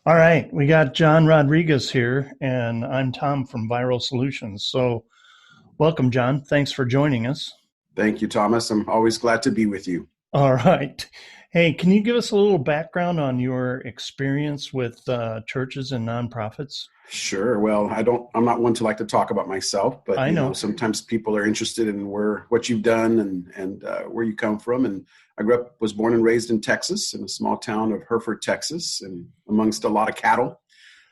All right, we got John Rodriguez here, and I'm Tom from Viral Solutions. So, welcome, John. Thanks for joining us. Thank you, Thomas. I'm always glad to be with you. All right. Hey, can you give us a little background on your experience with churches and nonprofits? Sure. Well, I'm not one to like to talk about myself, but I know. sometimes people are interested in what you've done and where you come from. And I was born and raised in Texas, in a small town of Hereford, Texas, and amongst a lot of cattle.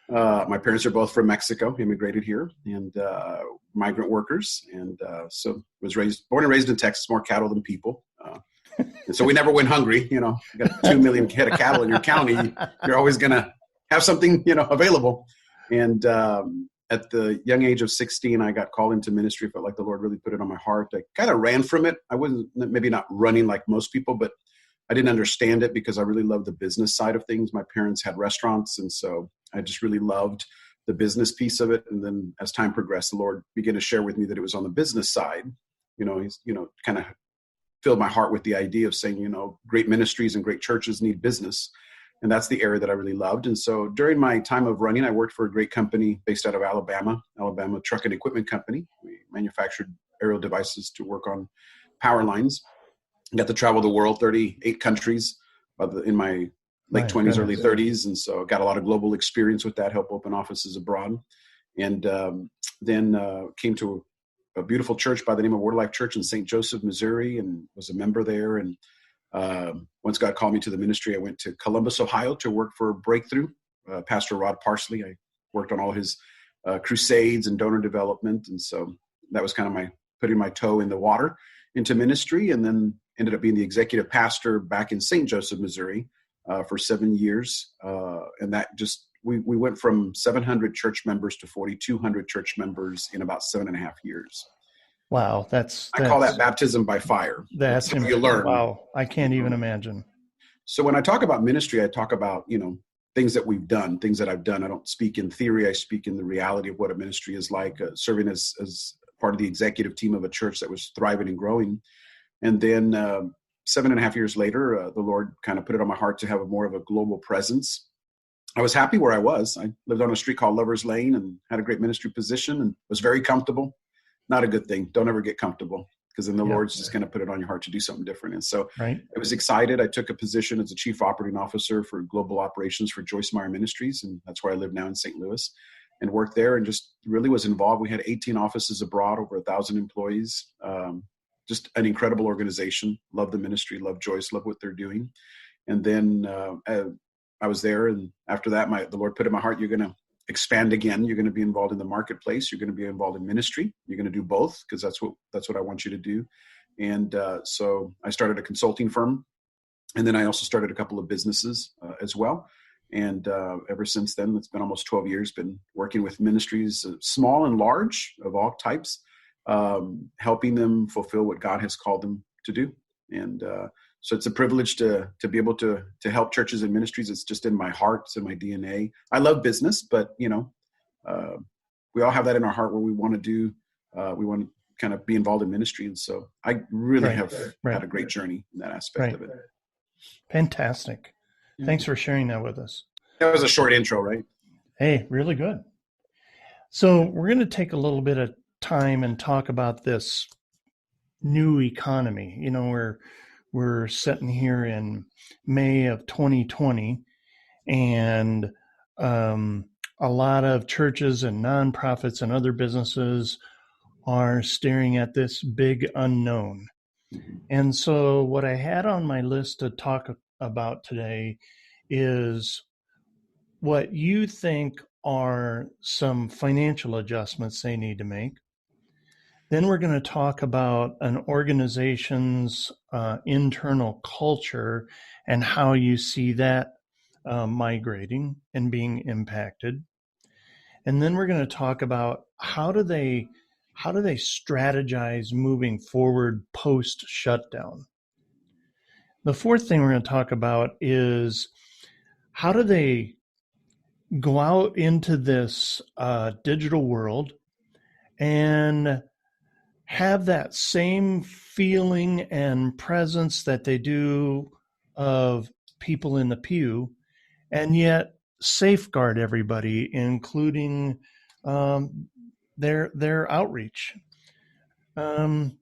My parents are both from Mexico, immigrated here, and migrant workers. And so was born and raised in Texas, more cattle than people. And so we never went hungry. You got 2 million head of cattle in your county. You're always going to have something, available. And at the young age of 16, I got called into ministry. Felt like the Lord really put it on my heart. I kind of ran from it. I wasn't maybe not running like most people, but I didn't understand it because I really loved the business side of things. My parents had restaurants, and so I just really loved the business piece of it. And then as time progressed, the Lord began to share with me that it was on the business side. He's kind of filled my heart with the idea of saying, great ministries and great churches need business. And that's the area that I really loved. And so during my time of running, I worked for a great company based out of Alabama Truck and Equipment Company. We manufactured aerial devices to work on power lines. I got to travel the world, 38 countries in my late 20s, early 30s. And so I got a lot of global experience with that, helped open offices abroad. And then came to a beautiful church by the name of Word Life Church in St. Joseph, Missouri, and was a member there. And once God called me to the ministry, I went to Columbus, Ohio to work for Breakthrough. Pastor Rod Parsley. I worked on all his crusades and donor development. And so that was kind of my putting my toe in the water into ministry, and then ended up being the executive pastor back in St. Joseph, Missouri for 7 years. And that we went from 700 church members to 4,200 church members in about 7.5 years. Wow, I call that baptism by fire. That's what you learn. Wow, I can't even imagine. So when I talk about ministry, I talk about, things that we've done, things that I've done. I don't speak in theory. I speak in the reality of what a ministry is like, serving as part of the executive team of a church that was thriving and growing. And then 7.5 years later, the Lord kind of put it on my heart to have more of a global presence. I was happy where I was. I lived on a street called Lover's Lane and had a great ministry position and was very comfortable. Not a good thing. Don't ever get comfortable, because then the Lord's just going to put it on your heart to do something different. And so I was excited. I took a position as a chief operating officer for global operations for Joyce Meyer Ministries. And that's where I live now in St. Louis, and worked there and just really was involved. We had 18 offices abroad, over 1,000 employees. Just an incredible organization. Love the ministry, love Joyce, love what they're doing. And then I was there. And after that, the Lord put in my heart, you're going to expand again. You're going to be involved in the marketplace. You're going to be involved in ministry. You're going to do both, because that's what I want you to do. And so I started a consulting firm, and then I also started a couple of businesses as well. And ever since then, it's been almost 12 years, been working with ministries, small and large, of all types, helping them fulfill what God has called them to do. And so it's a privilege to be able to help churches and ministries. It's just in my heart. It's in my DNA. I love business, but we all have that in our heart where we want to do, we want to kind of be involved in ministry. And so I really have had a great journey in that aspect of it. Fantastic. Thanks for sharing that with us. That was a short intro, right? Hey, really good. So we're going to take a little bit of time and talk about this new economy. We're sitting here in May of 2020, and a lot of churches and nonprofits and other businesses are staring at this big unknown. And so what I had on my list to talk about today is what you think are some financial adjustments they need to make. Then we're going to talk about an organization's internal culture and how you see that migrating and being impacted. And then we're going to talk about how do they strategize moving forward post shutdown. The fourth thing we're going to talk about is how do they go out into this digital world and have that same feeling and presence that they do of people in the pew, and yet safeguard everybody, including um, their outreach. Um,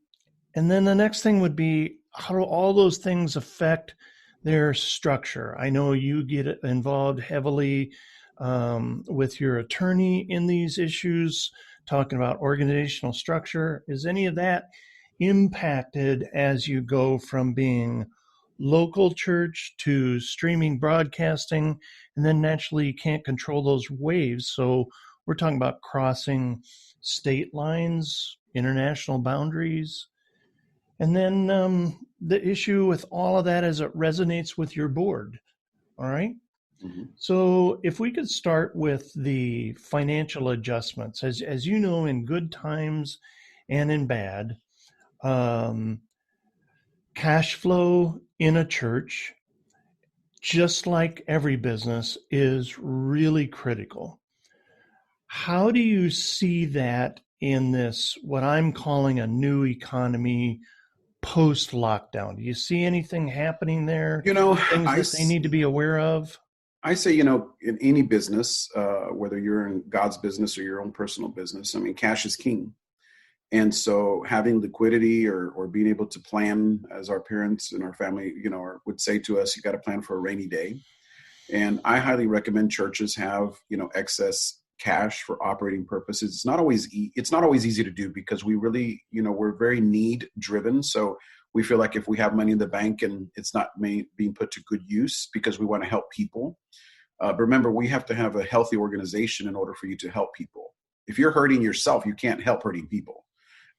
and then the next thing would be, how do all those things affect their structure? I know you get involved heavily with your attorney in these issues, talking about organizational structure. Is any of that impacted as you go from being local church to streaming broadcasting? And then naturally, you can't control those waves. So we're talking about crossing state lines, international boundaries. And then the issue with all of that is it resonates with your board. All right. Mm-hmm. So if we could start with the financial adjustments, as you know, in good times and in bad, um, cash flow in a church, just like every business, is really critical. How do you see that in this, what I'm calling a new economy post lockdown? Do you see anything happening there? You know, Things that they need to be aware of? I say, in any business, whether you're in God's business or your own personal business, I mean, cash is king. And so having liquidity or being able to plan, as our parents and our family, would say to us, you got to plan for a rainy day. And I highly recommend churches have, excess cash for operating purposes. It's not always easy to do because we really, we're very need driven. So we feel like if we have money in the bank and it's not being put to good use because we want to help people. But remember, we have to have a healthy organization in order for you to help people. If you're hurting yourself, you can't help hurting people.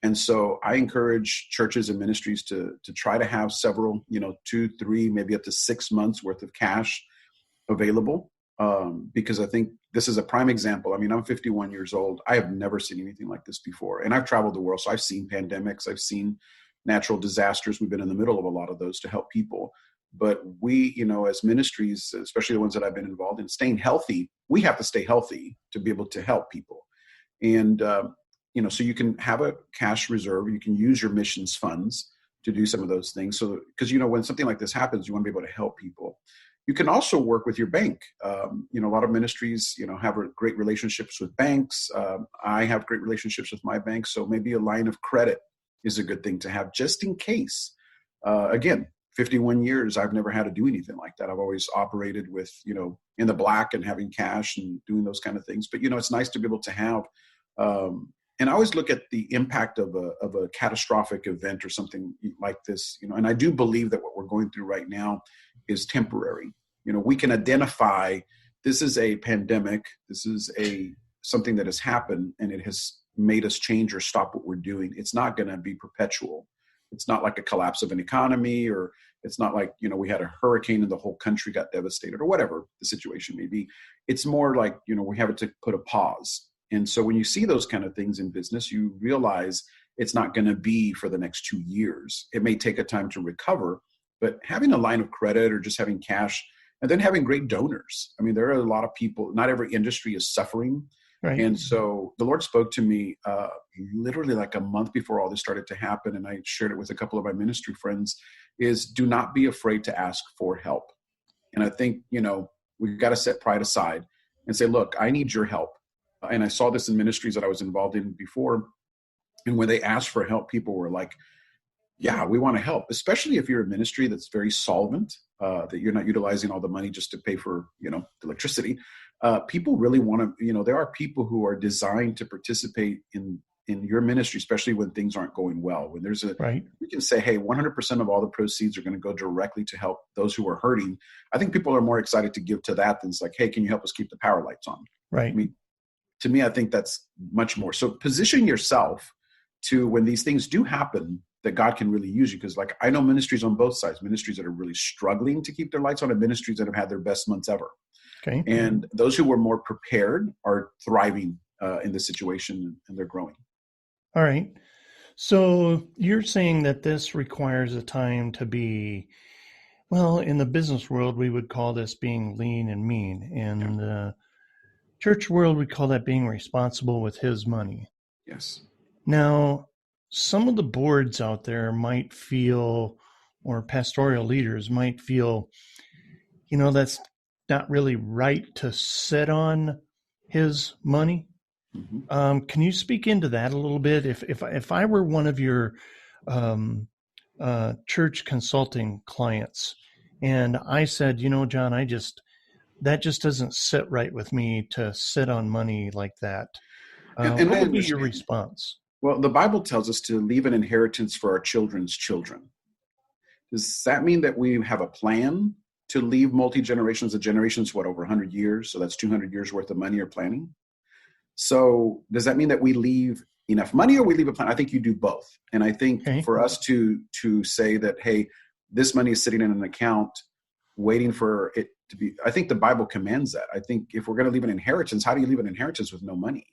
And so I encourage churches and ministries to try to have several, 2, 3, maybe up to 6 months worth of cash available, because I think this is a prime example. I mean, I'm 51 years old. I have never seen anything like this before. And I've traveled the world, so I've seen pandemics. I've seen natural disasters. We've been in the middle of a lot of those to help people. But we, as ministries, especially the ones that I've been involved in, staying healthy, we have to stay healthy to be able to help people. And, so you can have a cash reserve. You can use your missions funds to do some of those things. So, because, when something like this happens, you want to be able to help people. You can also work with your bank. A lot of ministries, have great relationships with banks. I have great relationships with my bank. So maybe a line of credit is a good thing to have just in case. Again, 51 years, I've never had to do anything like that. I've always operated with, in the black and having cash and doing those kind of things. But, it's nice to be able to have, and I always look at the impact of a catastrophic event or something like this, and I do believe that what we're going through right now is temporary. We can identify this is a pandemic. This is something that has happened and it has made us change or stop what we're doing. It's not going to be perpetual. It's not like a collapse of an economy, or it's not like, we had a hurricane and the whole country got devastated or whatever the situation may be. It's more like, we have to put a pause. And so when you see those kind of things in business, you realize it's not going to be for the next 2 years. It may take a time to recover, but having a line of credit or just having cash and then having great donors. I mean, there are a lot of people, not every industry is suffering. Right. And so the Lord spoke to me literally like a month before all this started to happen. And I shared it with a couple of my ministry friends, is do not be afraid to ask for help. And I think, we've got to set pride aside and say, look, I need your help. And I saw this in ministries that I was involved in before. And when they asked for help, people were like, yeah, we want to help, especially if you're a ministry that's very solvent, that you're not utilizing all the money just to pay for, electricity. People really want to, there are people who are designed to participate in your ministry, especially when things aren't going well. When there's right. We can say, hey, 100% of all the proceeds are going to go directly to help those who are hurting. I think people are more excited to give to that than it's like, hey, can you help us keep the power lights on? Right. I mean, to me, I think that's much more. So position yourself to when these things do happen, that God can really use you. Because like I know ministries on both sides, ministries that are really struggling to keep their lights on and ministries that have had their best months ever. Okay. And those who were more prepared are thriving in this situation, and they're growing. All right. So you're saying that this requires a time to be, well, in the business world, we would call this being lean and mean. In the church world, we call that being responsible with his money. Yes. Now, some of the boards out there might feel, or pastoral leaders might feel, that's not really right to sit on his money. Mhm. Can you speak into that a little bit? If I were one of your um, church consulting clients, and I said, John, that just doesn't sit right with me to sit on money like that. And What I would be your understand. response? Well, the Bible tells us to leave an inheritance for our children's children. Does that mean that we have a plan to leave multi generations? A generation's what, over 100 years? So that's 200 years worth of money or planning. So does that mean that we leave enough money or we leave a plan? I think you do both. And I think Okay. for us to say that, hey, this money is sitting in an account waiting for it to be, I think the Bible commands that. I think if we're going to leave an inheritance, how do you leave an inheritance with no money?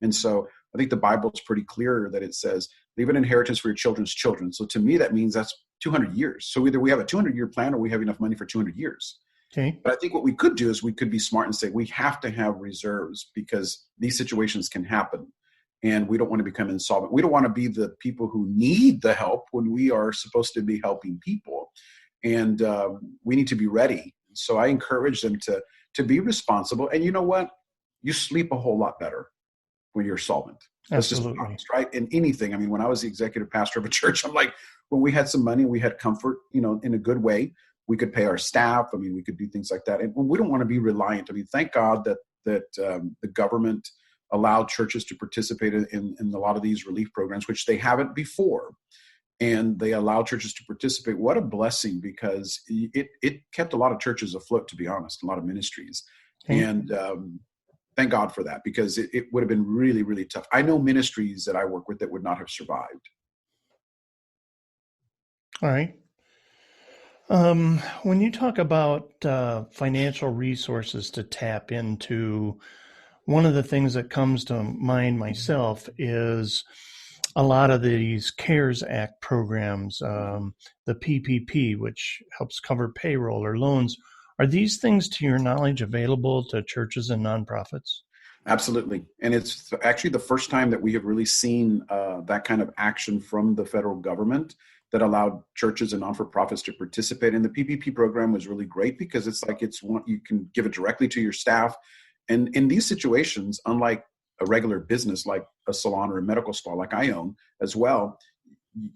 And so I think the Bible's pretty clear that it says, leave an inheritance for your children's children. So to me, that means that's 200 years. So either we have a 200-year plan or we have enough money for 200 years. Okay. But I think what we could do is we could be smart and say we have to have reserves because these situations can happen. And we don't want to become insolvent. We don't want to be the people who need the help when we are supposed to be helping people. And we need to be ready. So I encourage them to be responsible. And you know what? You sleep a whole lot better when you're solvent. Let's just be Absolutely. honest, right? In anything. I mean, when I was the executive pastor of a church, I'm like, when we had some money, we had comfort, in a good way. We could pay our staff. I mean, we could do things like that. And we don't want to be reliant. I mean, thank God that the government allowed churches to participate in a lot of these relief programs, which they haven't before. And they allow churches to participate. What a blessing, because it kept a lot of churches afloat, to be honest, a lot of ministries. Okay. And thank God for that, because it would have been really, really tough. I know ministries that I work with that would not have survived. All right. When you talk about financial resources to tap into, one of the things that comes to mind myself is a lot of these CARES Act programs, the PPP, which helps cover payroll or loans. Are these things, to your knowledge, available to churches and nonprofits? Absolutely. And it's actually the first time that we have really seen that kind of action from the federal government that allowed churches and non-for-profits to participate. And the PPP program was really great because it's like you can give it directly to your staff. And in these situations, unlike a regular business like a salon or a medical spa like I own as well,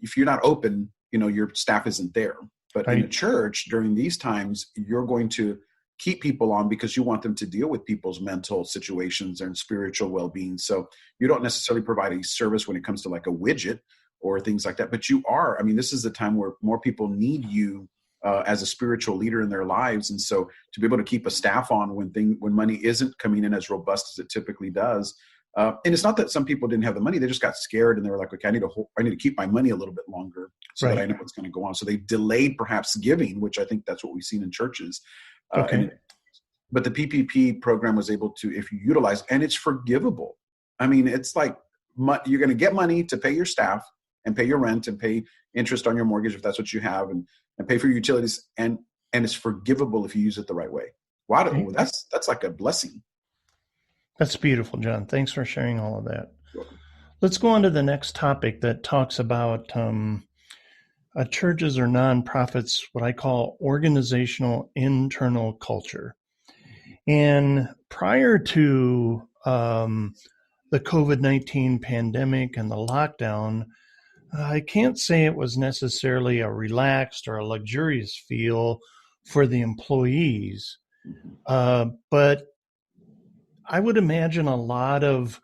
if you're not open, your staff isn't there. But in a Right. church during these times, you're going to keep people on because you want them to deal with people's mental situations and spiritual well-being. So you don't necessarily provide a service when it comes to like a widget or things like that, but you are. I mean, this is the time where more people need you as a spiritual leader in their lives. And so to be able to keep a staff on when money isn't coming in as robust as it typically does. And it's not that some people didn't have the money; they just got scared and they were like, "Okay, I need to keep my money a little bit longer so that I Right. know what's going to go on." So they delayed perhaps giving, which I think that's what we've seen in churches. Okay. But the PPP program was able to, if you utilize, and it's forgivable. I mean, it's like you're going to get money to pay your staff and pay your rent and pay interest on your mortgage if that's what you have, and pay for your utilities, and it's forgivable if you use it the right way. Okay. Wow, that's like a blessing. That's beautiful, John. Thanks for sharing all of that. You're welcome. Let's go on to the next topic that talks about churches or nonprofits, what I call organizational internal culture. And prior to the COVID-19 pandemic and the lockdown, I can't say it was necessarily a relaxed or a luxurious feel for the employees, Mhm. but I would imagine a lot of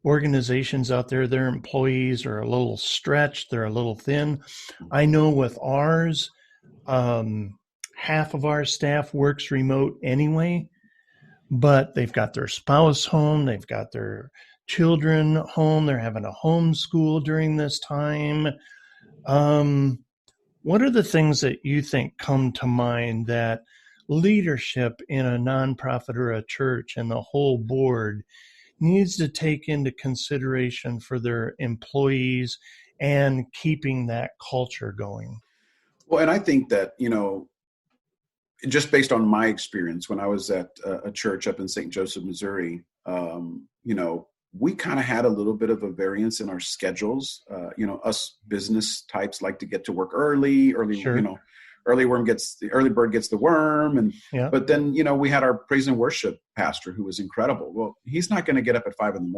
organizations out there, their employees are a little stretched, they're a little thin. I know with ours, um, half of our staff works remote anyway, but they've got their spouse home, they've got their children home, they're having a homeschool during this time. Um, what are the things that you think come to mind that leadership in a nonprofit or a church and the whole board needs to take into consideration for their employees and keeping that culture going? Well, and I think that, just based on my experience when I was at a church up in St. Joseph, Missouri, we kind of had a little bit of a variance in our schedules. Us business types like to get to work early, Sure. the early bird gets the worm. And, Yeah. but then, we had our praise and worship pastor who was incredible. Well, he's not going to get up at 5 a.m.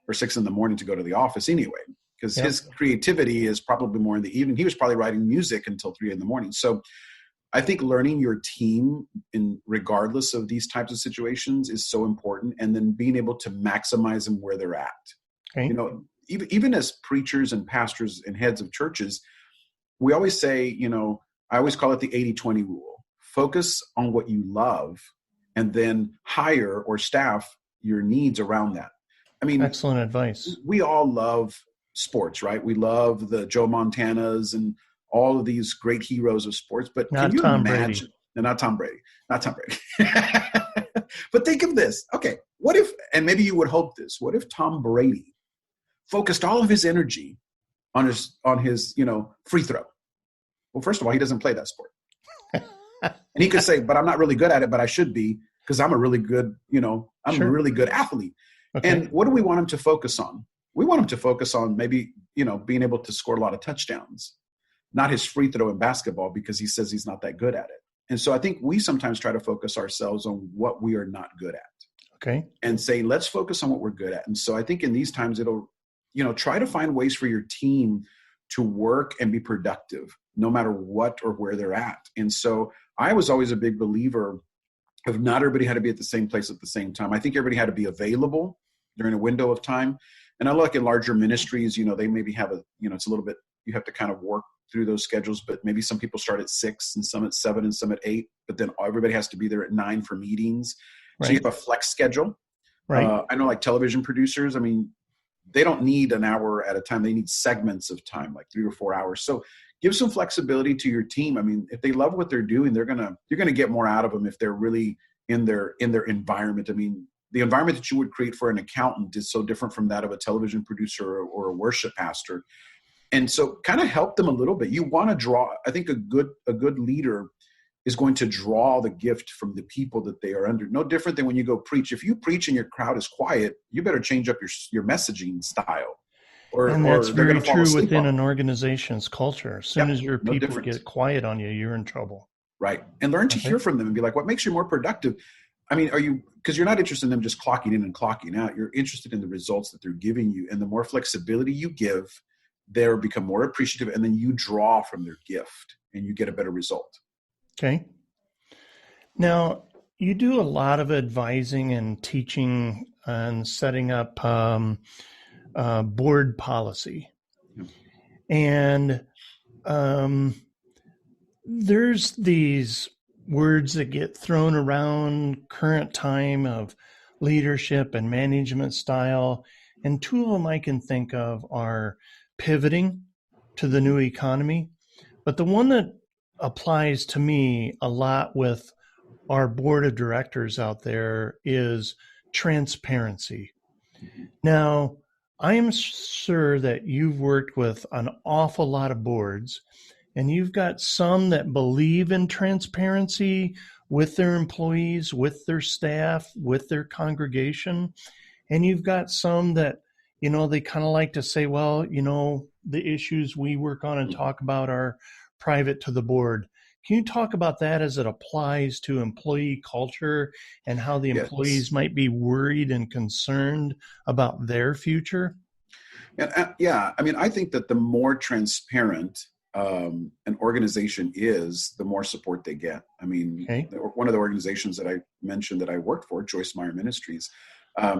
or 6 a.m. to go to the office anyway, because Yeah. his creativity is probably more in the evening. He was probably writing music until 3 a.m. So I think learning your team regardless of these types of situations is so important. And then being able to maximize them where they're at. Okay. Even as preachers and pastors and heads of churches, we always say, I always call it the 80-20 rule. Focus on what you love and then hire or staff your needs around that. I mean, excellent advice. We all love sports, right? We love the Joe Montanas and all of these great heroes of sports, but Not can you Tom imagine? Brady. No, not Tom Brady. But think of this. Okay, what if, and maybe you would hope this, what if Tom Brady focused all of his energy on his free throw? Well, first of all, he doesn't play that sport. And he could say, but I'm not really good at it, but I should be, because I'm a really good, I'm Sure. a really good athlete. Okay. And what do we want him to focus on? We want him to focus on maybe, being able to score a lot of touchdowns, not his free throw in basketball, because he says he's not that good at it. And so I think we sometimes try to focus ourselves on what we are not good at. Okay. And say, let's focus on what we're good at. And so I think in these times, it'll, try to find ways for your team to work and be productive, no matter what or where they're at. And so I was always a big believer of not everybody had to be at the same place at the same time. I think everybody had to be available during a window of time. And I look at larger ministries, they maybe have it's a little bit, you have to kind of work through those schedules, but maybe some people start at 6 and some at 7 and some at 8, but then everybody has to be there at 9 for meetings. Right. So you have a flex schedule. Right. I know like television producers, they don't need an hour at a time. They need segments of time, like 3 or 4 hours. So give some flexibility to your team. If they love what they're doing, you're going to get more out of them if they're really in their environment. The environment that you would create for an accountant is so different from that of a television producer or a worship pastor. And so kind of help them a little bit. You want to draw, I think a good leader is going to draw the gift from the people that they are under. No different than when you go preach. If you preach and your crowd is quiet, you better change up your messaging style. And that's they're very going to fall true asleep within on an organization's culture. As soon as your no people difference. get quiet on you, you're in trouble. Right. And learn to Okay. hear from them and be like, what makes you more productive? Because you're not interested in them just clocking in and clocking out. You're interested in the results that they're giving you. And the more flexibility you give, they'll become more appreciative. And then you draw from their gift and you get a better result. Okay. Now, you do a lot of advising and teaching and setting up board policy. Yeah. And there's these words that get thrown around current time of leadership and management style. And two of them I can think of are pivoting to the new economy. But the one that applies to me a lot with our board of directors out there is transparency. Now, I am sure that you've worked with an awful lot of boards, and you've got some that believe in transparency with their employees, with their staff, with their congregation. And you've got some that, they kind of like to say, well, the issues we work on and talk about are private to the board. Can you talk about that as it applies to employee culture and how the employees might be worried and concerned about their future? I think that the more transparent an organization is, the more support they get. Okay. One of the organizations that I mentioned that I worked for, Joyce Meyer Ministries,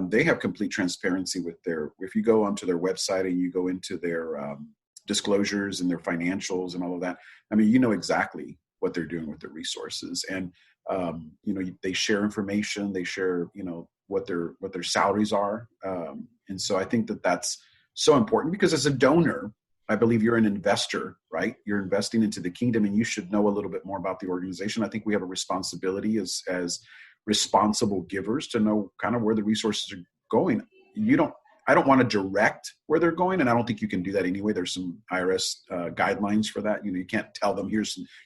they have complete transparency with if you go onto their website and you go into their disclosures and their financials and all of that, you know exactly what they're doing with their resources. And, they share information, they share, what their salaries are. And so I think that that's so important, because as a donor, I believe you're an investor, right? You're investing into the kingdom, and you should know a little bit more about the organization. I think we have a responsibility as responsible givers to know kind of where the resources are going. I don't want to direct where they're going, and I don't think you can do that anyway. There's some IRS guidelines for that. You can't tell them, you're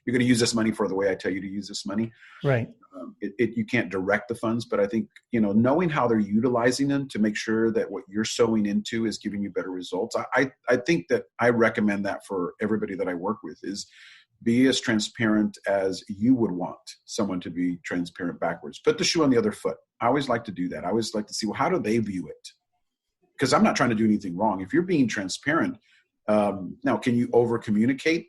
going to use this money for the way I tell you to use this money. Right. You can't direct the funds, but I think, knowing how they're utilizing them to make sure that what you're sowing into is giving you better results. I think that I recommend that for everybody that I work with is Be as transparent as you would want someone to be transparent backwards. Put the shoe on the other foot. I always like to do that. I always like to see, well, how do they view it? Because I'm not trying to do anything wrong. If you're being transparent, now, can you over communicate?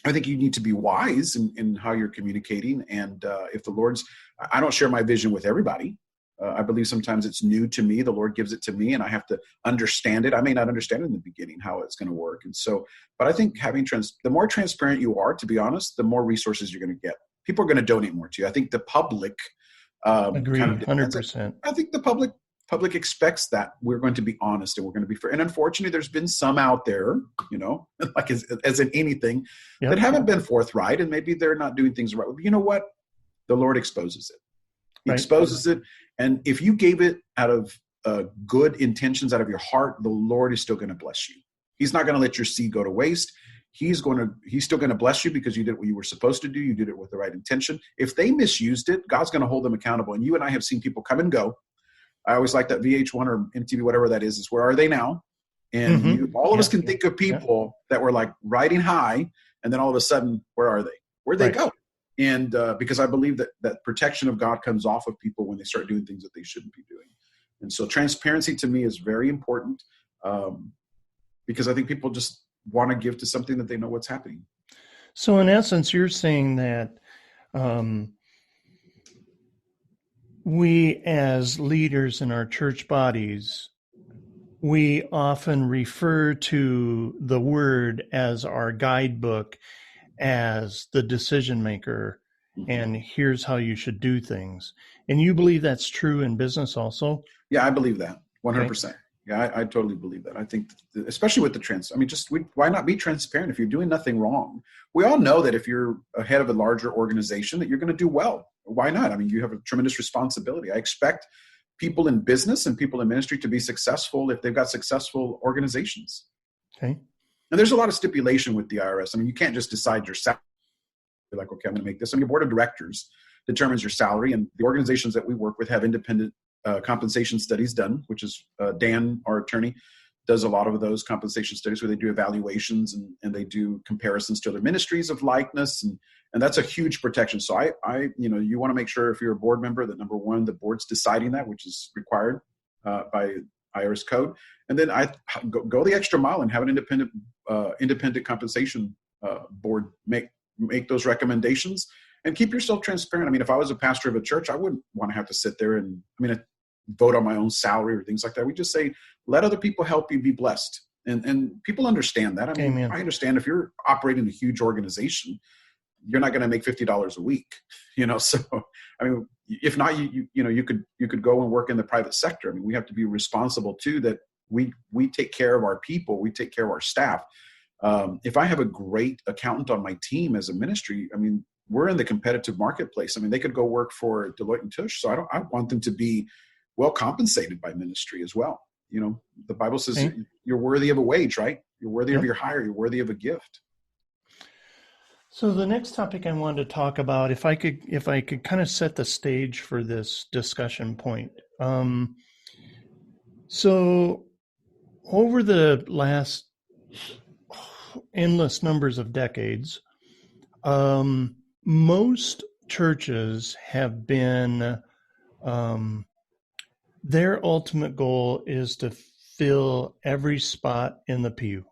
I think you need to be wise in how you're communicating. And if the Lord's, I don't share my vision with everybody. I believe sometimes it's new to me. The Lord gives it to me and I have to understand it. I may not understand it in the beginning, how it's going to work. And so, but I think the more transparent you are, to be honest, the more resources you're going to get. People are going to donate more to you. I think the public Agree, kind of demands it. 100%. I think the public expects that we're going to be honest and we're going to be fair. And unfortunately, there's been some out there, like as in anything, that haven't been forthright, and maybe they're not doing things right. But you know what? The Lord exposes it. He exposes it. And if you gave it out of good intentions, out of your heart, the Lord is still going to bless you. He's not going to let your seed go to waste. He's still going to bless you because you did what you were supposed to do. You did it with the right intention. If they misused it, God's going to hold them accountable. And you and I have seen people come and go. I always like that VH1 or MTV, whatever that is where are they now? And all of us can think of people that were like riding high, and then all of a sudden, where are they? Where'd they go? And because I believe that protection of God comes off of people when they start doing things that they shouldn't be doing. And so transparency to me is very important because I think people just want to give to something that they know what's happening. So in essence, you're saying that we as leaders in our church bodies, we often refer to the word as our guidebook, as the decision maker, and here's how you should do things. And you believe that's true in business also? Yeah, I believe that 100%. Okay. Yeah, I totally believe that. I think, especially with the why not be transparent if you're doing nothing wrong? We all know that if you're ahead of a larger organization, that you're going to do well. Why not? I mean, you have a tremendous responsibility. I expect people in business and people in ministry to be successful if they've got successful organizations. Okay. And there's a lot of stipulation with the IRS. I mean, you can't just decide your salary. You're like, okay, I'm going to make this. I mean, your board of directors determines your salary, and the organizations that we work with have independent compensation studies done, which is Dan, our attorney, does a lot of those compensation studies where they do evaluations and they do comparisons to other ministries of likeness, and that's a huge protection. So I you want to make sure if you're a board member that number one, the board's deciding that, which is required by IRS code, and then I go the extra mile and have an independent compensation board make those recommendations and keep yourself transparent. I mean, if I was a pastor of a church, I wouldn't want to have to sit there and vote on my own salary or things like that. We just say, let other people help you be blessed. And people understand that. I mean, Amen. I understand if you're operating a huge organization, you're not going to make $50 a week, so, I mean, if not, you could go and work in the private sector. I mean, we have to be responsible too, that we take care of our people. We take care of our staff. If I have a great accountant on my team as a ministry, I mean, we're in the competitive marketplace. I mean, they could go work for Deloitte and Touche. So I want them to be well compensated by ministry as well. The Bible says you're worthy of a wage, right? You're worthy of your hire. You're worthy of a gift. So the next topic I wanted to talk about, if I could kind of set the stage for this discussion point. So over the last endless numbers of decades, most churches have been, their ultimate goal is to fill every spot in the pew.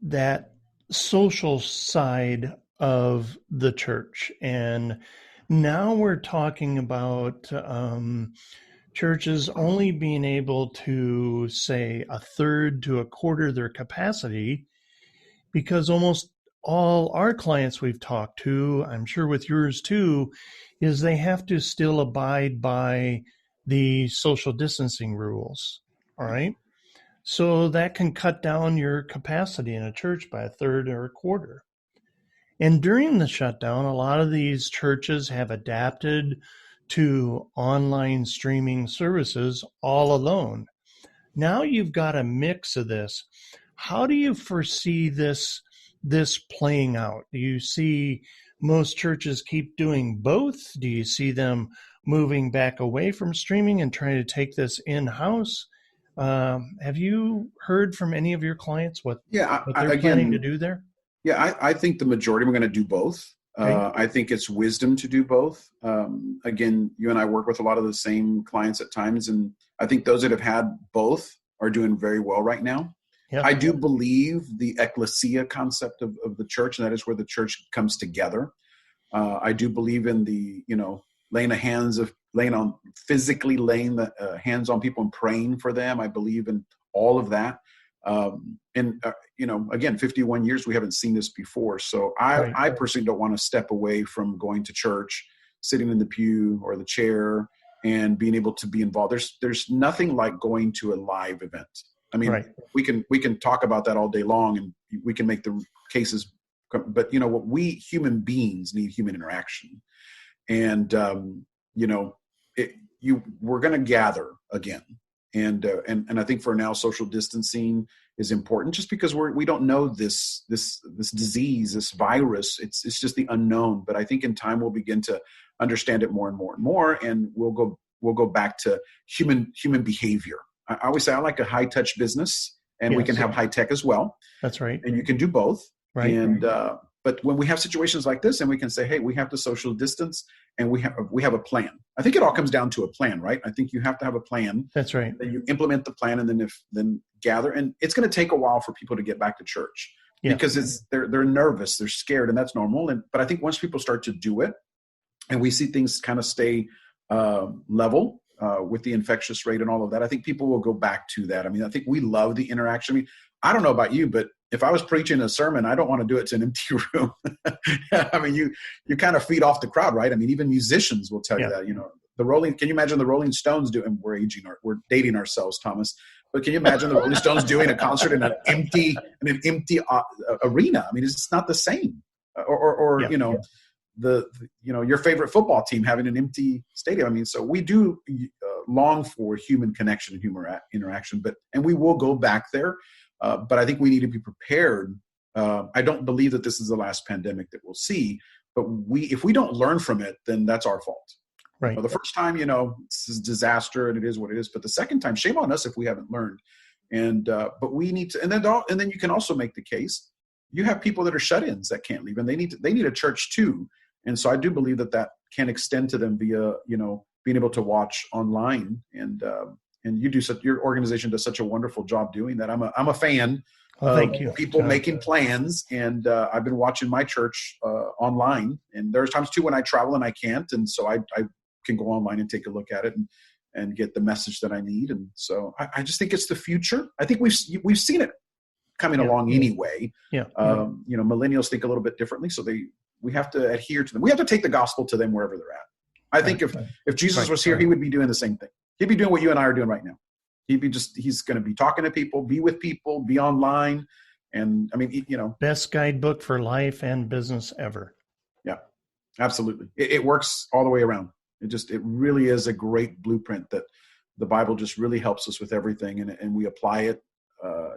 That social side of the church. And now we're talking about churches only being able to say a third to a quarter their capacity, because almost all our clients we've talked to, I'm sure with yours too, is they have to still abide by the social distancing rules. All right. So that can cut down your capacity in a church by a third or a quarter. And during the shutdown, a lot of these churches have adapted to online streaming services all alone. Now you've got a mix of this. How do you foresee this playing out? Do you see most churches keep doing both? Do you see them moving back away from streaming and trying to take this in-house? Have you heard from any of your clients Yeah, what they're planning to again, do there? yeah, I think the majority are going to do both. Okay. I think it's wisdom to do both. Again, you and I work with a lot of the same clients at times, and I think those that have had both are doing very well right now. Yeah. I do believe the ecclesia concept of the church, and that is where the church comes together. I do believe in the, physically laying the hands on people and praying for them. I believe in all of that. Again, 51 years, we haven't seen this before. So Right. I personally don't want to step away from going to church, sitting in the pew or the chair and being able to be involved. There's nothing like going to a live event. I mean, Right. we can talk about that all day long and we can make the cases, but what we human beings need human interaction. And, we're going to gather again. And I think for now, social distancing is important just because we don't know this disease, this virus. It's just the unknown. But I think in time we'll begin to understand it more and more and more, and we'll go back to human behavior. I always say I like a high touch business, and we can Yes. have high tech as well, That's right. and you can do both. Right. And but when we have situations like this, and we can say, hey, we have to social distance, and we have a plan. I think it all comes down to a plan, right? I think you have to have a plan. That's right. Then you implement the plan, and then gather. And it's going to take a while for people to get back to church because they're nervous, they're scared, and that's normal. But I think once people start to do it, and we see things kind of stay level with the infectious rate and all of that, I think people will go back to that. I mean, I think we love the interaction. I mean, I don't know about you, but if I was preaching a sermon, I don't want to do it to an empty room. I mean, you kind of feed off the crowd, right? I mean, even musicians will tell you that. Can you imagine the Rolling Stones doing? We're dating ourselves, Thomas. But can you imagine the Rolling Stones doing a concert in an empty arena? I mean, it's not the same. Your favorite football team having an empty stadium. I mean, so we do long for human connection and human interaction, and we will go back there. But I think we need to be prepared. I don't believe that this is the last pandemic that we'll see, but if we don't learn from it, then that's our fault. Right. The first time, this is disaster and it is what it is. But the second time, shame on us if we haven't learned. And but we need to. And then you can also make the case. You have people that are shut-ins that can't leave, and they need a church too. And so I do believe that can extend to them via being able to watch online. And your organization does such a wonderful job doing that. I'm a fan of people making plans, and I've been watching my church online. And there's times too when I travel and I can't, and so I can go online and take a look at it and get the message that I need. And so I just think it's the future. I think we've seen it coming along anyway. Yeah. Millennials think a little bit differently, so we have to adhere to them. We have to take the gospel to them wherever they're at. I think if Jesus was here, he would be doing the same thing. He'd be doing what you and I are doing right now. He's going to be talking to people, be with people, be online. And I mean, best guidebook for life and business ever. Yeah, absolutely. It works all the way around. It really is a great blueprint that the Bible just really helps us with everything. And we apply it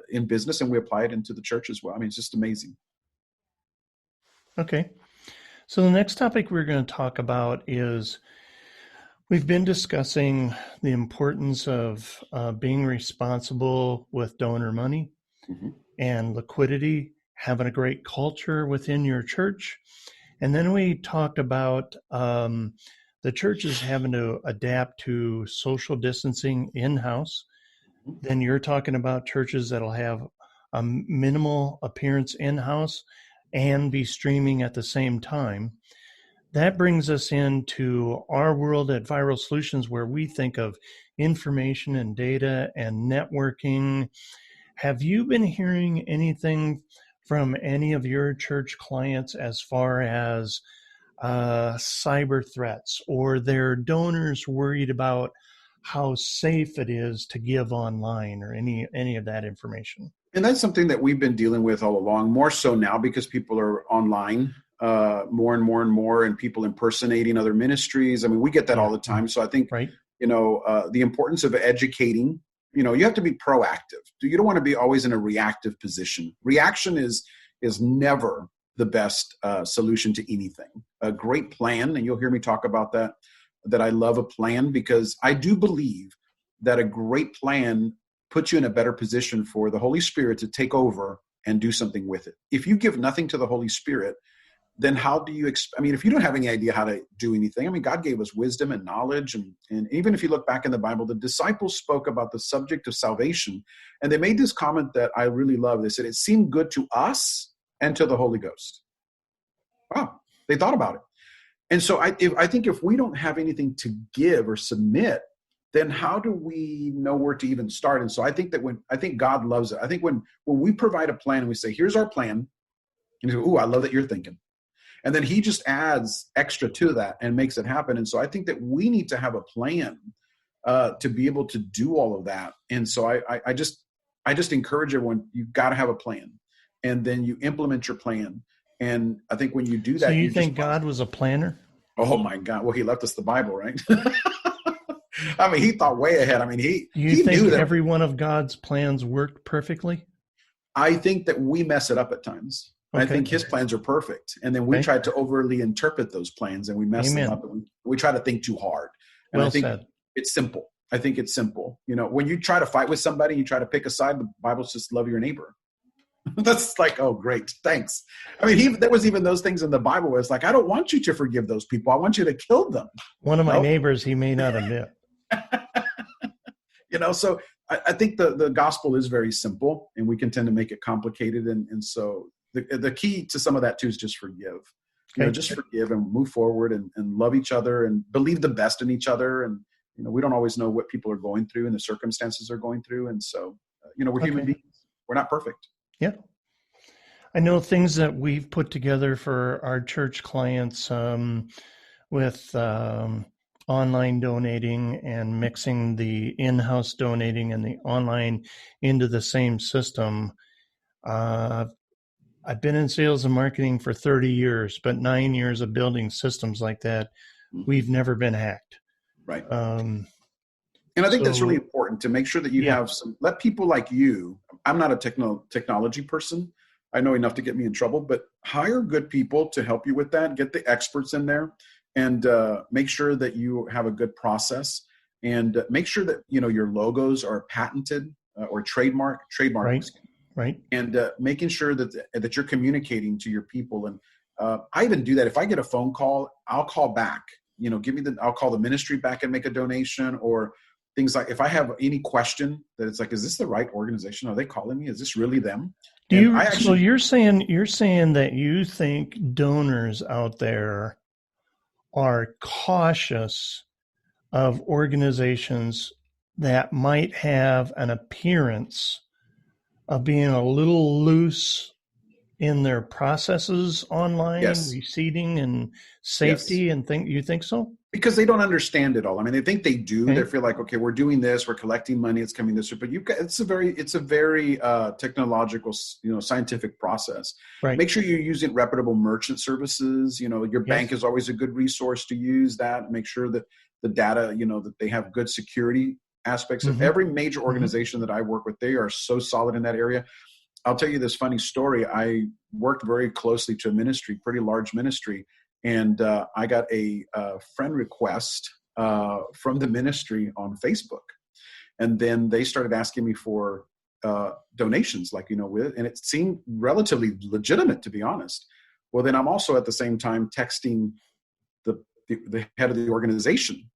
in business, and we apply it into the church as well. I mean, it's just amazing. Okay. So the next topic we're going to talk about is we've been discussing the importance of being responsible with donor money and liquidity, having a great culture within your church. And then we talked about the churches having to adapt to social distancing in-house. Then you're talking about churches that'll have a minimal appearance in-house and be streaming at the same time. That brings us into our world at Viral Solutions, where we think of information and data and networking. Have you been hearing anything from any of your church clients as far as cyber threats or their donors worried about how safe it is to give online or any of that information? And that's something that we've been dealing with all along, more so now because people are online more and more and more, and people impersonating other ministries. I mean, we get that all the time. So I think, the importance of educating, you have to be proactive. You don't want to be always in a reactive position. Reaction is never the best solution to anything. A great plan, and you'll hear me talk about that I love a plan, because I do believe that a great plan puts you in a better position for the Holy Spirit to take over and do something with it. If you give nothing to the Holy Spirit, then how do you, I mean, if you don't have any idea how to do anything, I mean, God gave us wisdom and knowledge. And even if you look back in the Bible, the disciples spoke about the subject of salvation. And they made this comment that I really love. They said, it seemed good to us and to the Holy Ghost. Wow. They thought about it. And so I think if we don't have anything to give or submit, then how do we know where to even start? And so I think God loves it. I think when we provide a plan and we say, here's our plan, and you go, ooh, I love that you're thinking. And then he just adds extra to that and makes it happen. And so I think that we need to have a plan to be able to do all of that. And so I just encourage everyone, you've got to have a plan, and then you implement your plan. And I think when you do that, so you think God was a planner? Oh my God! Well, he left us the Bible, right? I mean, he thought way ahead. I mean, he think knew that every one of God's plans worked perfectly? I think that we mess it up at times. Okay. I think his plans are perfect. And then we try to overly interpret those plans, and we mess them up. And we try to think too hard. And I think it's simple. I think it's simple. You know, when you try to fight with somebody, you try to pick a side, the Bible's just love your neighbor. That's like, oh, great, thanks. I mean, there was even those things in the Bible where it's like, I don't want you to forgive those people. I want you to kill them. One of my neighbors, he may not admit. You know, so I think the gospel is very simple, and we can tend to make it complicated. And so the key to some of that too is just forgive. You know, just forgive and move forward and love each other and believe the best in each other. And, you know, we don't always know what people are going through and the circumstances they're going through. And so, you know, we're human beings. We're not perfect. Yeah. I know things that we've put together for our church clients with online donating and mixing the in-house donating and the online into the same system. I've been in sales and marketing for 30 years, but 9 years of building systems like that. We've never been hacked. Right. And I think that's really important to make sure that you have let people like you, I'm not a technology person. I know enough to get me in trouble, but hire good people to help you with that. Get the experts in there and make sure that you have a good process, and make sure that, you know, your logos are patented or trademark. Right. And making sure that you're communicating to your people. And I even do that. If I get a phone call, I'll call back, you know, I'll call the ministry back and make a donation, or things like, if I have any question that it's like, is this the right organization? Are they calling me? Is this really them? So you're saying that you think donors out there are cautious of organizations that might have an appearance of being a little loose in their processes online, receipting and safety, and you think so? Because they don't understand it all. I mean, they think they do. They feel like, okay, we're doing this, we're collecting money, it's coming this way. But it's a very technological, you know, scientific process. Right. Make sure you're using reputable merchant services. You know, your bank is always a good resource to use that. Make sure that the data, you know, that they have good security aspects of every major organization that I work with. They are so solid in that area. I'll tell you this funny story. I worked very closely to a ministry, pretty large ministry. And I got a friend request from the ministry on Facebook. And then they started asking me for donations, like, you know, and it seemed relatively legitimate, to be honest. Well, then I'm also at the same time texting the head of the organization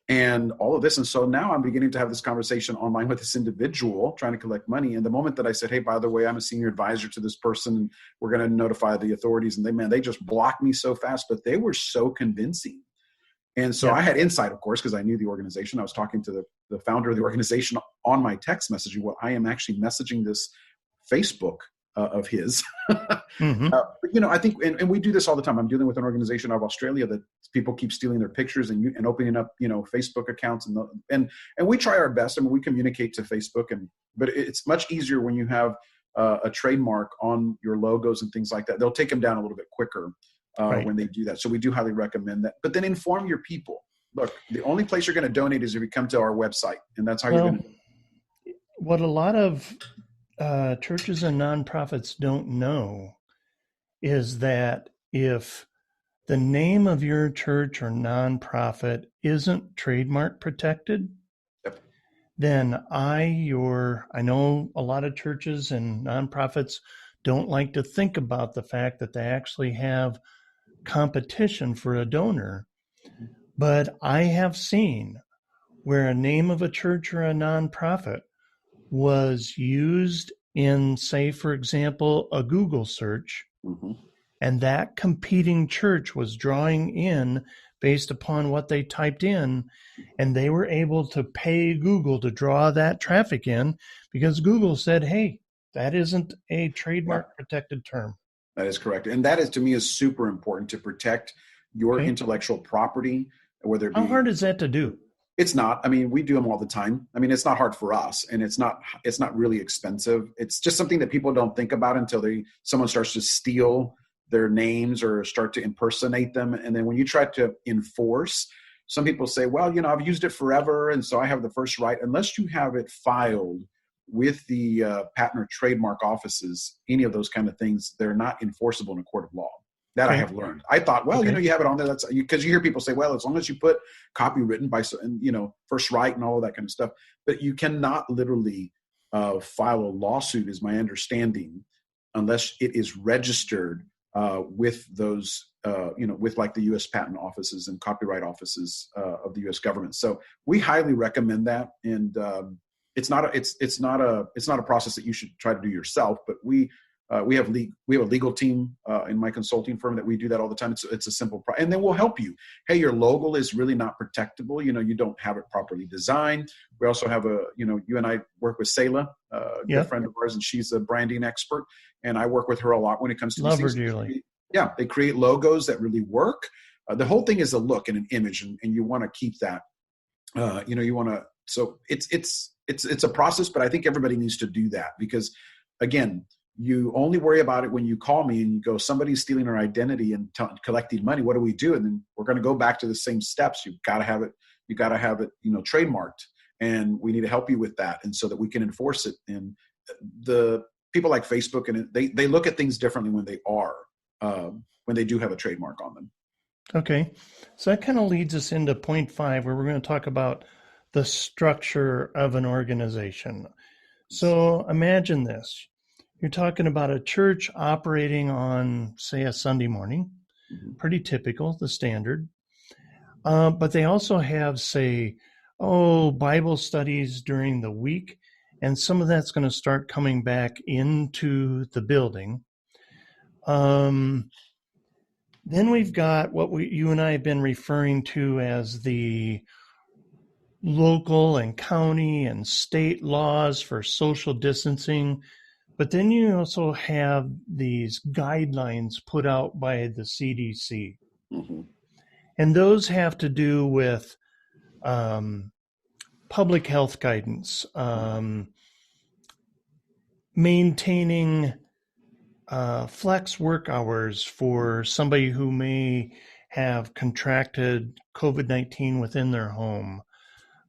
and all of this. And so now I'm beginning to have this conversation online with this individual trying to collect money. And the moment that I said, hey, by the way, I'm a senior advisor to this person, and we're going to notify the authorities. And they just blocked me so fast, but they were so convincing. And so I had insight, of course, because I knew the organization. I was talking to the founder of the organization on my text messaging. Well, I am actually messaging this Facebook of his. But, you know, I think, and we do this all the time. I'm dealing with an organization out of Australia that people keep stealing their pictures and opening up, you know, Facebook accounts, and we try our best. I mean, we communicate to Facebook, but it's much easier when you have a trademark on your logos and things like that. They'll take them down a little bit quicker when they do that. So we do highly recommend that. But then inform your people. Look, the only place you're going to donate is if you come to our website, and that's how you're going to. What a lot of churches and nonprofits don't know is that if the name of your church or nonprofit isn't trademark protected, then I know a lot of churches and nonprofits don't like to think about the fact that they actually have competition for a donor. But I have seen where a name of a church or a nonprofit was used in, say, for example, a Google search, Mm-hmm. and that competing church was drawing in based upon what they typed in, and they were able to pay Google to draw that traffic in because Google said, hey, that isn't a Yeah, trademark protected term. that is correct. And that is, to me, is super important to protect your Okay. intellectual property, whether it How be. hard is that to do? It's not. I mean, we do them all the time. I mean, it's not hard for us, and it's not. It's not really expensive. It's just something that people don't think about until someone starts to steal their names or start to impersonate them. And then when you try to enforce, some people say, "Well, I've used it forever, and so I have the first right." Unless you have it filed with the patent or trademark offices, any of those kind of things, they're not enforceable in a court of law. That I Okay. have learned. I thought, well, Okay. you have it on there. That's because you hear people say, well, as long as you put copywritten by, first right and all of that kind of stuff, but you cannot literally file a lawsuit, is my understanding, unless it is registered with those, with like the U.S. patent offices and copyright offices of the U.S. government. So we highly recommend that, and it's not a process that you should try to do yourself, but we have a legal team in my consulting firm that we do that all the time. It's a simple and then we'll help you. Hey, your logo is really not protectable. You don't have it properly designed. We also have you and I work with Selah, a good friend of ours, and she's a branding expert. And I work with her a lot when it comes to Love these her things. dearly. Yeah, they create logos that really work. The whole thing is a look and an image, and you want to keep that. You want to. So it's a process, but I think everybody needs to do that because, again, you only worry about it when you call me and you go, somebody's stealing our identity and collecting money. What do we do? And then we're going to go back to the same steps. You've got to have it. You got to have it, trademarked, and we need to help you with that, and so that we can enforce it. And the people like Facebook, and they look at things differently when they do have a trademark on them. Okay. So that kind of leads us into point 5, where we're going to talk about the structure of an organization. So imagine this. You're talking about a church operating on, say, a Sunday morning, Mm-hmm. pretty typical, the standard. But they also have, say, Bible studies during the week, and some of that's going to start coming back into the building. Then we've got what you and I have been referring to as the local and county and state laws for social distancing. But then you also have these guidelines put out by the CDC. Mm-hmm. And those have to do with public health guidance, maintaining flex work hours for somebody who may have contracted COVID-19 within their home.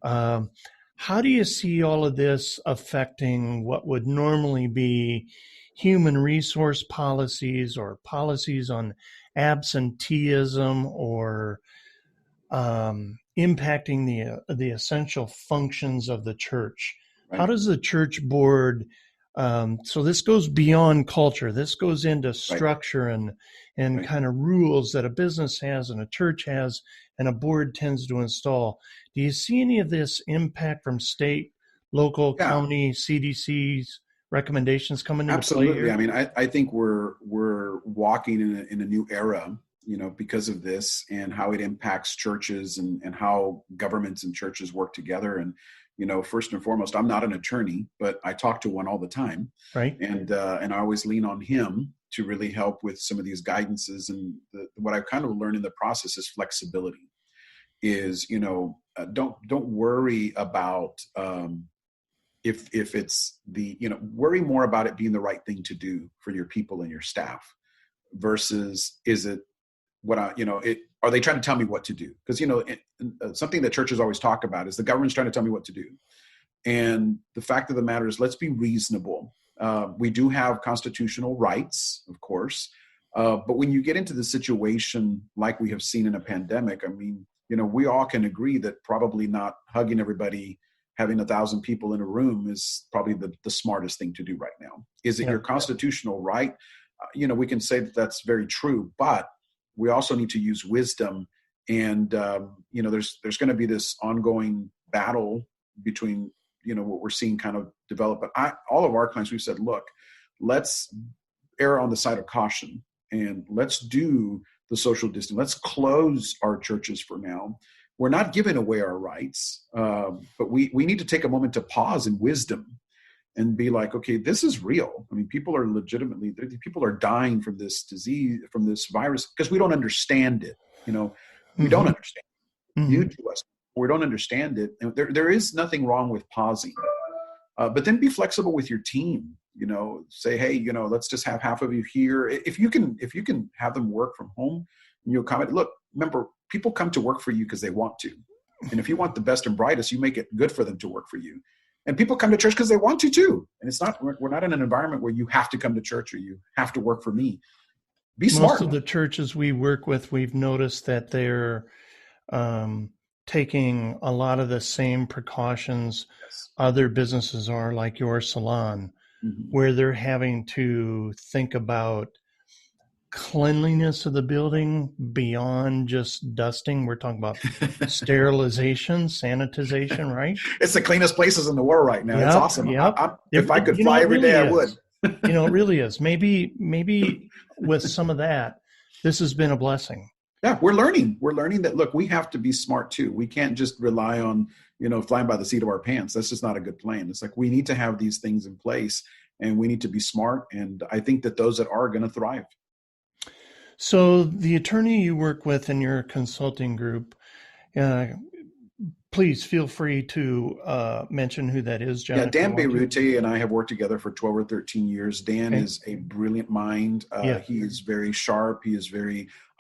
How do you see all of this affecting what would normally be human resource policies or policies on absenteeism or impacting the essential functions of the church? How Right. does the church board? So this goes beyond culture. This goes into Right. structure and Right. kind of rules that a business has and a church has and a board tends to install. Do you see any of this impact from state, local, Yeah. county, CDC's recommendations coming into play Absolutely. I here? mean, I think we're walking in a new era, because of this and how it impacts churches and how governments and churches work together. And, first and foremost, I'm not an attorney, but I talk to one all the time, Right? and I always lean on him to really help with some of these guidances. And what I've kind of learned in the process is flexibility. Is don't worry about if it's worry more about it being the right thing to do for your people and your staff versus is it are they trying to tell me what to do? Because something that churches always talk about is the government's trying to tell me what to do. And the fact of the matter is, let's be reasonable. We do have constitutional rights, of course, but when you get into the situation like we have seen in a pandemic, I mean, we all can agree that probably not hugging everybody having 1,000 people in a room is probably the smartest thing to do right now. Is it your constitutional right? We can say that that's very true, but we also need to use wisdom. And, there's going to be this ongoing battle between, what we're seeing kind of develop. But all of our clients, we've said, look, let's err on the side of caution and let's do the social distancing. Let's close our churches for now. We're not giving away our rights, but we need to take a moment to pause in wisdom and be like, okay, this is real. I mean, people are dying from this disease, from this virus, because we don't understand it. We don't understand it. New to us. We don't understand it. And there is nothing wrong with pausing, but then be flexible with your team. Say, hey, let's just have half of you here. If you can have them work from home, comment. Look, remember, people come to work for you because they want to, and if you want the best and brightest, you make it good for them to work for you. And people come to church because they want to too. And we're not in an environment where you have to come to church or you have to work for me. Be smart. Most of the churches we work with, we've noticed that they're taking a lot of the same precautions other businesses are, like your salon, where they're having to think about cleanliness of the building beyond just dusting. We're talking about sterilization, sanitization, right? It's the cleanest places in the world right now. It's awesome. If I could fly every day, I would. It really is. Maybe with some of that, this has been a blessing. Yeah, we're learning. We're learning that, look, we have to be smart too. We can't just rely on, flying by the seat of our pants. That's just not a good plan. It's like we need to have these things in place and we need to be smart. And I think that those that are going to thrive. So the attorney you work with in your consulting group, please feel free to mention who that is, John. Yeah, Dan Beirute and I have worked together for 12 or 13 years. Dan is a brilliant mind. He is very sharp.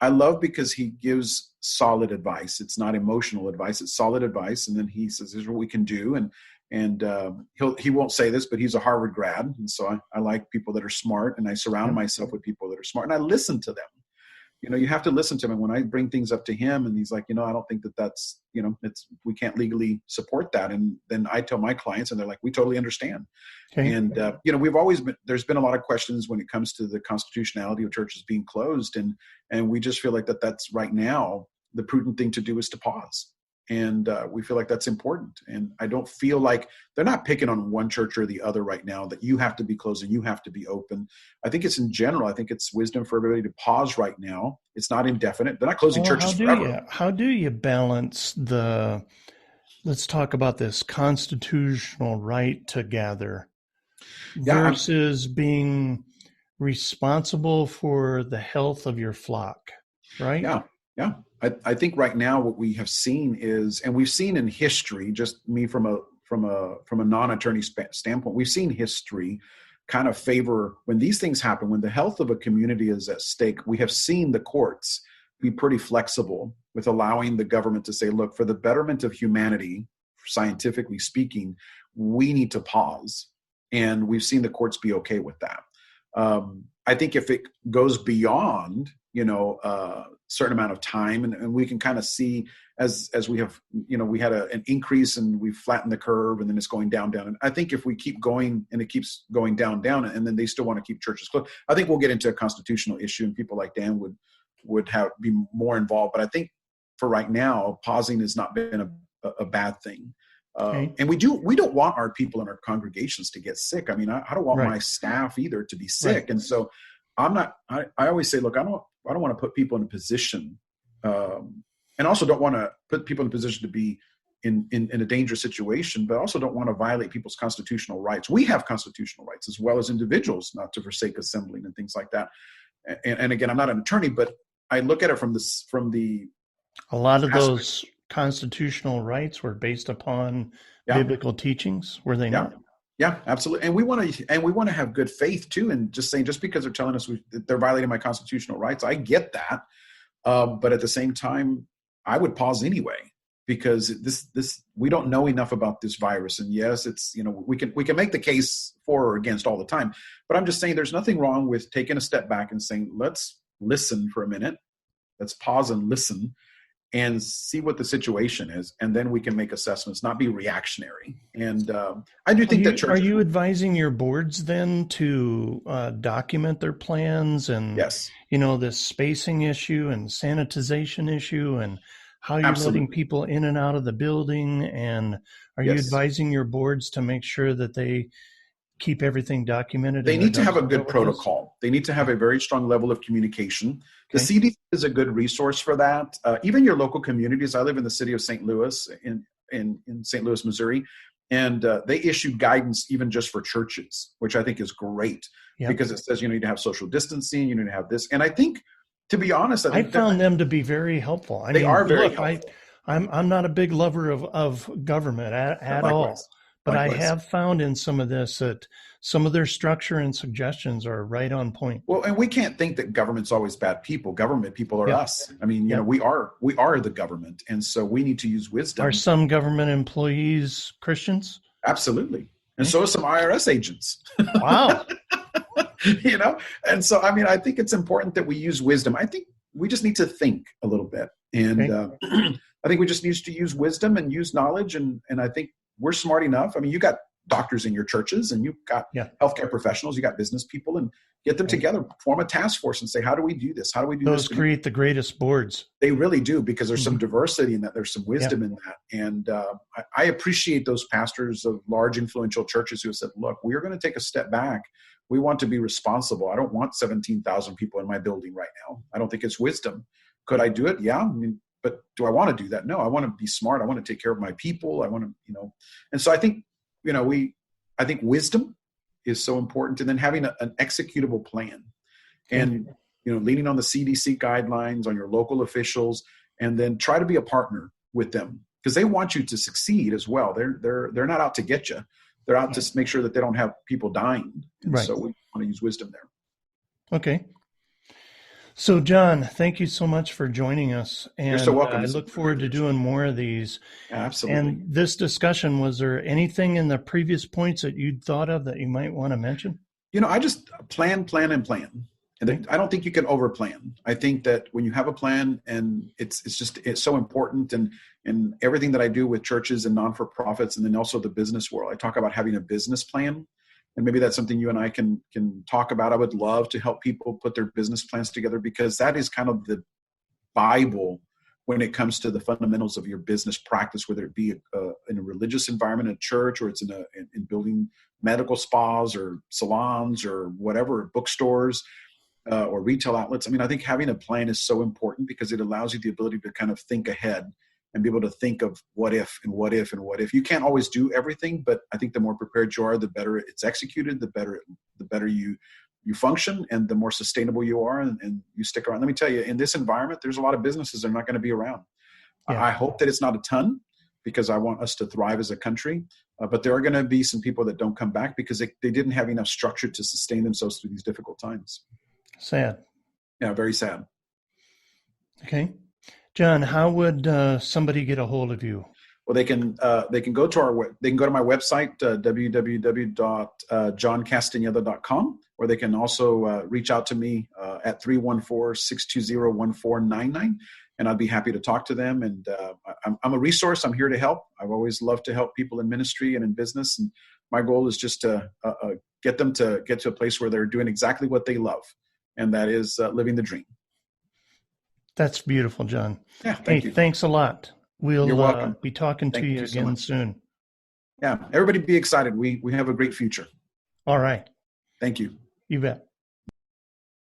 I love because he gives solid advice. It's not emotional advice. It's solid advice. And then he says, here's what we can do. And he won't say this, but he's a Harvard grad. And so I like people that are smart, and I surround myself with people that are smart, and I listen to them. You have to listen to him. And when I bring things up to him and he's like, I don't think that's, we can't legally support that. And then I tell my clients and they're like, we totally understand. Okay. And, there's been a lot of questions when it comes to the constitutionality of churches being closed. And we just feel like that's right now, the prudent thing to do is to pause. And we feel like that's important. And I don't feel like they're not picking on one church or the other right now, that you have to be closed and you have to be open. I think it's in general. I think it's wisdom for everybody to pause right now. It's not indefinite. They're not closing churches forever. How do you balance let's talk about this, constitutional right to gather versus being responsible for the health of your flock, right? Yeah. I think right now what we have seen is, and we've seen in history, just me from a non-attorney standpoint, we've seen history kind of favor when these things happen, when the health of a community is at stake. We have seen the courts be pretty flexible with allowing the government to say, look, for the betterment of humanity, scientifically speaking, we need to pause. And we've seen the courts be okay with that. I think if it goes beyond, a certain amount of time, and we can kind of see as we have, we had an increase and we flattened the curve and then it's going down. And I think if we keep going and it keeps going down, and then they still want to keep churches closed, I think we'll get into a constitutional issue and people like Dan would be more involved. But I think for right now, pausing has not been a bad thing. Okay. And we don't want our people in our congregations to get sick. I mean, I don't want my staff either to be sick. Right. And so I always say, look, I don't want to put people in a position, and also don't want to put people in a position to be in a dangerous situation, but also don't want to violate people's constitutional rights. We have constitutional rights as well as individuals, not to forsake assembling and things like that. And again, I'm not an attorney, but I look at it from the a lot of those constitutional rights were based upon biblical teachings, were they not? Yeah, absolutely. And we want to have good faith too. And just saying, just because they're telling us they're violating my constitutional rights, I get that. But at the same time, I would pause anyway, because this we don't know enough about this virus. And yes, it's, we can make the case for or against all the time. But I'm just saying there's nothing wrong with taking a step back and saying, let's listen for a minute. Let's pause and listen. and see what the situation is, and then we can make assessments, not be reactionary. And I do think that Are churches, you advising your boards then to document their plans and, yes, this spacing issue and sanitization issue and how you're letting absolutely, people in and out of the building? And are you yes. advising your boards to make sure that they keep everything documented They and their need to have ducks a in a row good with this? protocol. They need to have a very strong level of communication. The Okay. CDC is a good resource for that. Even your local communities. I live in the city of St. Louis, in St. Louis, Missouri, and they issue guidance even just for churches, which I think is great Yep. because it says you need to have social distancing, you need to have this. And I think, to be honest, I I think that found them to be very helpful. I they mean, are very look, helpful. I'm not a big lover of government at all, Likewise, but I likewise. have found in some of this that some of their structure and suggestions are right on point. Well, and we can't think that government's always bad people. Government people are Yep. us. I mean, Yep. we are the government, and so we need to use Are wisdom. some government employees Christians? Absolutely. And Okay. so are some IRS agents. Wow. And so, I mean, I think it's important that we use wisdom. I think we just need to think a little bit. And Okay. I think we just need to use wisdom and use knowledge. And I think we're smart enough. I mean, you got doctors in your churches, and you've got Yeah. healthcare professionals, you got business people, and get them Okay. togeth form a task force and say, how do we do this? How do we do Those this? create the greatest boards. They really do, because there's some Mhm. diversity in that. There's some Yeah. wisdom in that. And I appreciate those pastors of large influential churches who have said, look, we are going to take a step back. We want to be responsible. I don't want 17,000 people in my building right now. I don't think it's wisdom. Could I do it? Yeah. I mean, but do I want to do that? No, I want to be smart. I want to take care of my people. I want to, and so I think, I think wisdom is so important. And then having an executable plan. Okay. And leaning on the CDC guidelines, on your local officials, and then try to be a partner with them, because they want you to succeed as well. They're not out to get you. They're out to make sure that they don't have people dying. And Right. so we want to use wisdom there. Okay. So, John, thank you so much for joining us. You're And so welcome. I It's a look forward to privilege. doing more of these. Absolutely. And this discussion, was there anything in the previous points that you'd thought of that you might want to mention? I just plan. And I don't think you can overplan. I think that when you have a plan, and it's so important. And everything that I do with churches and non-for-profits, and then also the business world, I talk about having a business plan. And maybe that's something you and I can talk about. I would love to help people put their business plans together, because that is kind of the Bible when it comes to the fundamentals of your business practice, whether it be in a religious environment, a church, or it's in building medical spas or salons or whatever, bookstores. Or retail outlets. I mean, I think having a plan is so important, because it allows you the ability to kind of think ahead and be able to think of what if and what if and what if. You can't always do everything, but I think the more prepared you are, the better it's executed, the better you function, and the more sustainable you are, and you stick around. Let me tell you, in this environment, there's a lot of businesses that are not going to be around. Yeah. I hope that it's not a ton, because I want us to thrive as a country. But there are going to be some people that don't come back because they didn't have enough structure to sustain themselves through these difficult times. Sad. Yeah, very sad. Okay. John, how would somebody get a hold of you? Well, they can go to my website, www.johncastaneda.com, or they can also reach out to me at 314-620-1499, and I'd be happy to talk to them. And I'm a resource. I'm here to help. I've always loved to help people in ministry and in business, and my goal is just to get them to get to a place where they're doing exactly what they love, and that is living the dream. That's beautiful, John. Yeah, thank you. Thanks a lot. You're We'll welcome. be talking to you so again much. soon. Yeah, everybody be excited. We have a great future. All right. Thank you. You bet.